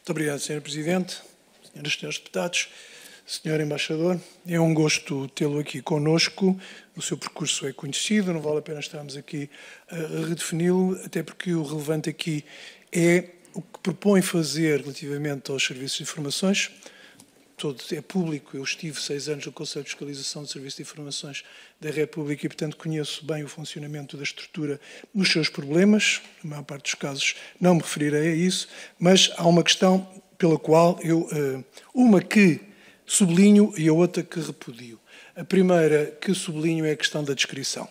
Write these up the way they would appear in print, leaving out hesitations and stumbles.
Muito obrigado, Sr. Presidente, Senhoras e Senhores Deputados, Sr. Embaixador. É um gosto tê-lo aqui conosco. O seu percurso é conhecido, não vale a pena estarmos aqui a redefini-lo, até porque o relevante aqui é o que propõe fazer relativamente aos serviços de informações. Todo é público, eu estive 6 anos no Conselho de Fiscalização do Serviço de Informações da República e, portanto, conheço bem o funcionamento da estrutura nos seus problemas. Na maior parte dos casos não me referirei a isso, mas há uma questão pela qual uma que sublinho e a outra que repudio. A primeira que sublinho é a questão da descrição.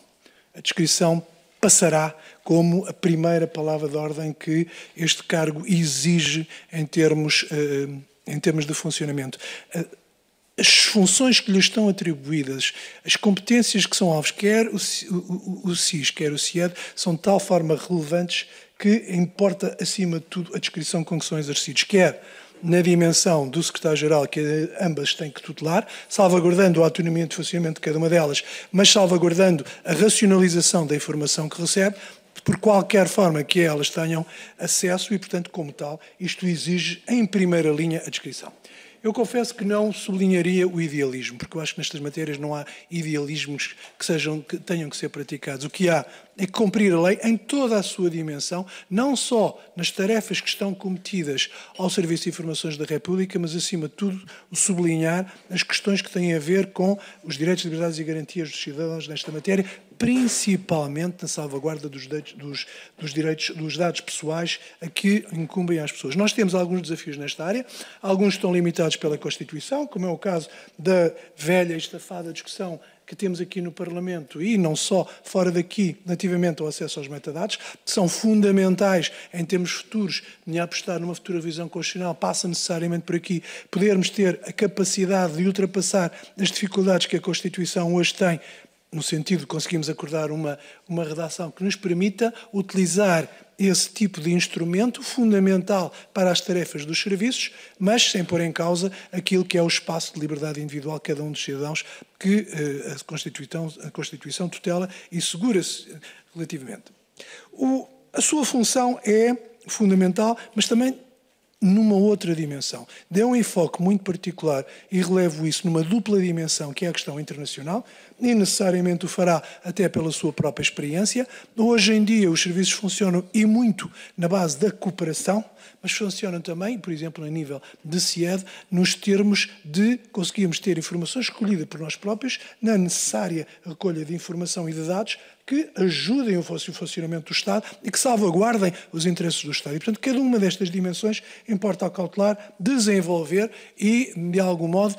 A descrição passará como a primeira palavra de ordem que este cargo exige em termos de funcionamento. As funções que lhe estão atribuídas, as competências que são alvos, quer o SIS, quer o CIED, são de tal forma relevantes que importa, acima de tudo, a descrição com que são exercidos, quer na dimensão do secretário-geral, que ambas têm que tutelar, salvaguardando a autonomia de funcionamento de cada uma delas, mas salvaguardando a racionalização da informação que recebe, por qualquer forma que elas tenham acesso e, portanto, como tal, isto exige, em primeira linha, a descrição. Eu confesso que não sublinharia o idealismo, porque eu acho que nestas matérias não há idealismos que tenham que ser praticados. O que há é que cumprir a lei em toda a sua dimensão, não só nas tarefas que estão cometidas ao Serviço de Informações da República, mas, acima de tudo, o sublinhar as questões que têm a ver com os direitos, liberdades e garantias dos cidadãos nesta matéria, principalmente na salvaguarda dos dados pessoais a que incumbem às pessoas. Nós temos alguns desafios nesta área, alguns estão limitados pela Constituição, como é o caso da velha e estafada discussão que temos aqui no Parlamento e não só fora daqui, relativamente ao acesso aos metadados, que são fundamentais em termos futuros, nem apostar numa futura revisão constitucional, passa necessariamente por aqui podermos ter a capacidade de ultrapassar as dificuldades que a Constituição hoje tem, no sentido de conseguirmos acordar uma redação que nos permita utilizar esse tipo de instrumento fundamental para as tarefas dos serviços, mas sem pôr em causa aquilo que é o espaço de liberdade individual de cada um dos cidadãos que a Constituição tutela e segura-se relativamente. A sua função é fundamental, mas também numa outra dimensão. Dê um enfoque muito particular e relevo isso numa dupla dimensão, que é a questão internacional, e necessariamente o fará até pela sua própria experiência. Hoje em dia os serviços funcionam e muito na base da cooperação, mas funcionam também, por exemplo, a nível de CIED, nos termos de conseguirmos ter informação escolhida por nós próprios na necessária recolha de informação e de dados que ajudem o funcionamento do Estado e que salvaguardem os interesses do Estado. E, portanto, cada uma destas dimensões importa ao cautelar desenvolver e, de algum modo,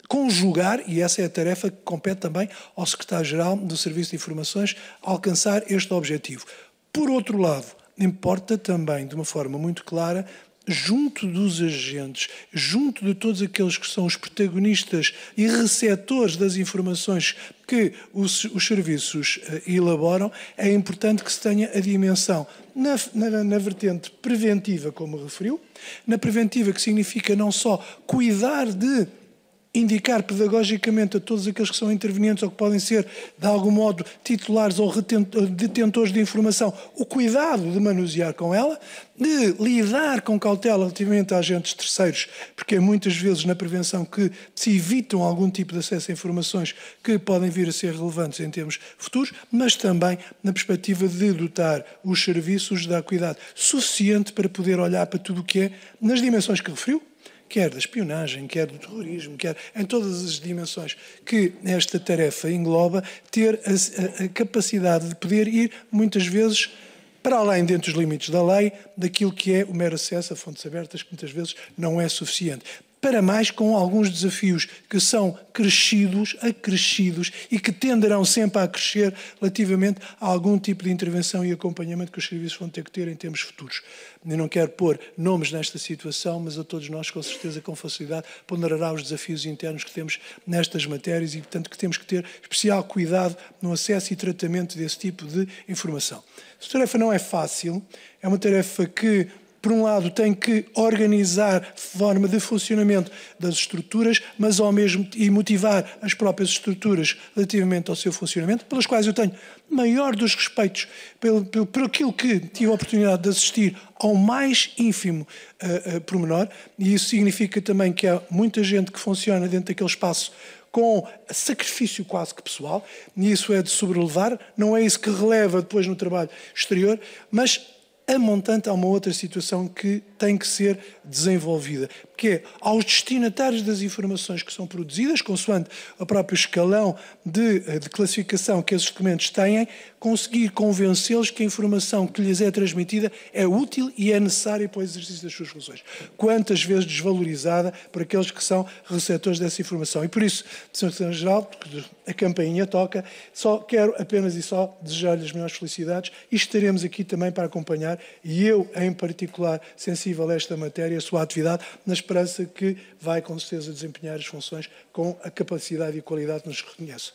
conjugar, e essa é a tarefa que compete também ao Secretário-Geral do Serviço de Informações, alcançar este objetivo. Por outro lado, importa também, de uma forma muito clara, junto dos agentes, junto de todos aqueles que são os protagonistas e receptores das informações que os serviços elaboram, é importante que se tenha a dimensão na vertente preventiva, como referiu, na preventiva que significa não só cuidar de indicar pedagogicamente a todos aqueles que são intervenientes ou que podem ser, de algum modo, titulares ou detentores de informação, o cuidado de manusear com ela, de lidar com cautela relativamente a agentes terceiros, porque é muitas vezes na prevenção que se evitam algum tipo de acesso a informações que podem vir a ser relevantes em termos futuros, mas também na perspectiva de dotar os serviços de dar cuidado suficiente para poder olhar para tudo o que é nas dimensões que referiu, quer da espionagem, quer do terrorismo, quer em todas as dimensões que esta tarefa engloba, ter a capacidade de poder ir, muitas vezes, para além, dentro dos limites da lei, daquilo que é o mero acesso a fontes abertas, que muitas vezes não é suficiente. Para mais com alguns desafios que são acrescidos e que tenderão sempre a crescer relativamente a algum tipo de intervenção e acompanhamento que os serviços vão ter que ter em termos futuros. Eu não quero pôr nomes nesta situação, mas a todos nós, com certeza, com facilidade, ponderará os desafios internos que temos nestas matérias e, portanto, que temos que ter especial cuidado no acesso e tratamento desse tipo de informação. Esta tarefa não é fácil, é uma tarefa que por um lado, tem que organizar a forma de funcionamento das estruturas, mas ao mesmo e motivar as próprias estruturas relativamente ao seu funcionamento, pelas quais eu tenho maior dos respeitos por aquilo que tive a oportunidade de assistir ao mais ínfimo pormenor, e isso significa também que há muita gente que funciona dentro daquele espaço com sacrifício quase que pessoal, e isso é de sobrelevar, não é isso que releva depois no trabalho exterior, mas a montante há uma outra situação que tem que ser desenvolvida, que é aos destinatários das informações que são produzidas, consoante o próprio escalão de classificação que esses documentos têm, conseguir convencê-los que a informação que lhes é transmitida é útil e é necessária para o exercício das suas funções. Quantas vezes desvalorizada por aqueles que são receptores dessa informação. E por isso, Sr. Secretário-Geral, porque a campainha toca, só quero apenas e só desejar-lhe as melhores felicidades e estaremos aqui também para acompanhar, e eu, em particular, sensível a esta matéria, a sua atividade, na esperança que vai, com certeza, desempenhar as funções com a capacidade e a qualidade que nos reconhece.